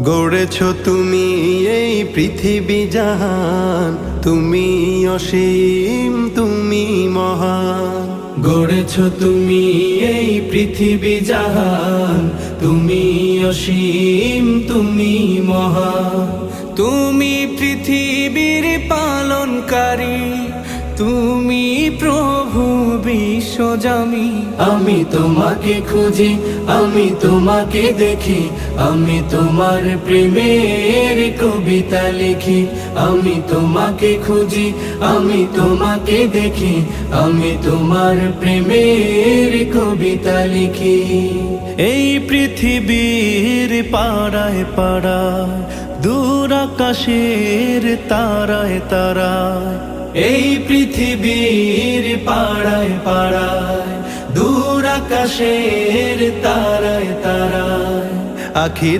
গড়েছ তুমি এই পৃথিবী জাহান, তুমি অসীম তুমি মহান। গড়েছ তুমি এই পৃথিবী জাহান, তুমি অসীম তুমি মহান। তুমি পৃথিবীর পালনকারী, তুমি প্রভু বিশ্বজামি। আমি তোমাকে খুঁজি, আমি তোমাকে দেখি, আমি তোমার প্রেমের কবিতা লিখি। আমি তোমাকে খুঁজি, আমি তোমাকে দেখি, আমি তোমার প্রেমের কবিতা লিখি। এই পৃথিবীর পাড়ায় পাড়ায়, দূর আকাশের তারায় তারায়, এই পৃথিবীর পাড়ায় পাড়ায়, দূর আকাশের তারায় তারায়, আখি